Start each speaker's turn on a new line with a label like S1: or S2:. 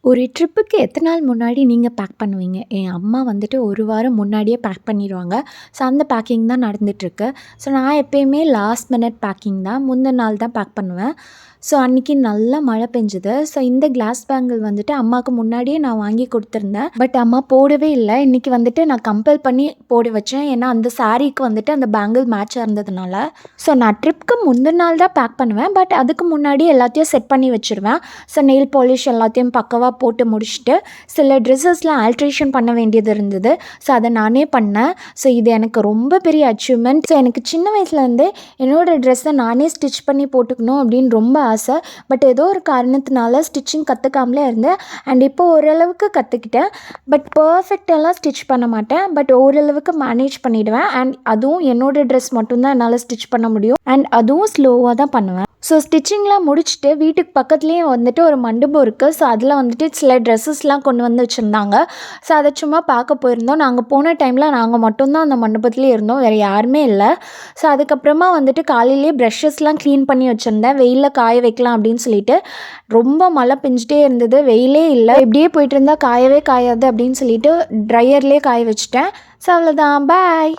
S1: ஒரு ட்ரிப்புக்கு எத்தன நாள் முன்னாடி நீங்க பேக் பண்ணுவீங்க? என் அம்மா வந்துட்டு 1 வாரம் முன்னாடியே பேக் பண்ணிருவாங்க. ஸோ, அந்த பேக்கிங் தான் நடந்துட்டுருக்கு. ஸோ, நான் எப்பயுமே லாஸ்ட் மினிட் பேக்கிங் தான். முந்தின நாள் தான் பேக் பண்ணுவேன். ஸோ, அன்னைக்கு நல்லா மழை பெஞ்சது. ஸோ, இந்த கிளாஸ் பேங்கிள் வந்துட்டு அம்மாவுக்கு முன்னாடியே நான் வாங்கி குடுத்துருந்தேன். பட் அம்மா போடவே இல்ல. இன்னைக்கு வந்துட்டு நான் கம்பல் பண்ணி போட வச்சேன். ஏன்னா, அந்த சாரீக்கு வந்துட்டு அந்த பேங்கிள் மேட்சா இருந்ததுனால. ஸோ, நான் ட்ரிப்க்கு முந்தின நாள் தான் பேக் பண்ணுவேன். பட் அதுக்கு முன்னாடி எல்லாத்தையும் செட் பண்ணி வச்சுருவேன். ஸோ, நெயில் பாலிஷ் எல்லாத்தையும் பக்காவா போட்டு முடிச்சுட்டு, சில ட்ரெஸ்ஸஸ்லாம் ஆல்ட்ரேஷன் பண்ண வேண்டியது இருந்தது. ஸோ, அதை நானே பண்ணேன். ஸோ, இது எனக்கு ரொம்ப பெரிய அச்சீவ்மெண்ட். ஸோ, எனக்கு சின்ன வயசுலேருந்தே என்னோடய ட்ரெஸ்ஸை நானே ஸ்டிச் பண்ணி போட்டுக்கணும் அப்படின்னு ரொம்ப ஆசை. பட் ஏதோ ஒரு காரணத்தினால ஸ்டிச்சிங் கற்றுக்காமலே இருந்தேன். அண்ட் இப்போ ஓரளவுக்கு கற்றுக்கிட்டேன். பட் பர்ஃபெக்டாலாம் ஸ்டிச் பண்ண மாட்டேன். பட் ஓரளவுக்கு மேனேஜ் பண்ணிவிடுவேன். அண்ட் அதுவும் என்னோடய ட்ரெஸ் மட்டும்தான் என்னால் ஸ்டிச் பண்ண முடியும். அண்ட் அதுவும் ஸ்லோவாக தான் பண்ணுவேன். ஸோ, ஸ்டிச்சிங்லாம் முடிச்சுட்டு வீட்டுக்கு பக்கத்துலேயே வந்துட்டு ஒரு மண்டபம் இருக்குது. ஸோ, அதில் வந்துட்டு சில ட்ரெஸ்ஸஸ்லாம் கொண்டு வந்து வச்சுருந்தாங்க. ஸோ, அதை சும்மா பார்க்க போயிருந்தோம். நாங்கள் போன டைமில் நாங்கள் மட்டும்தான் அந்த மண்டபத்துலேயே இருந்தோம். வேறு யாருமே இல்லை. ஸோ, அதுக்கப்புறமா வந்துட்டு காலையிலேயே ப்ரஷஸ்லாம் க்ளீன் பண்ணி வச்சுருந்தேன். வெயிலில் காய வைக்கலாம் அப்படின்னு சொல்லிட்டு. ரொம்ப மழை பெஞ்சிட்டே இருந்தது. வெயிலே இல்லை. இப்படியே போயிட்டு இருந்தால் காயவே காயாது அப்படின்னு சொல்லிட்டு ட்ரையர்லேயே காய வச்சுட்டேன். ஸோ, அவ்வளோதான். பாய்.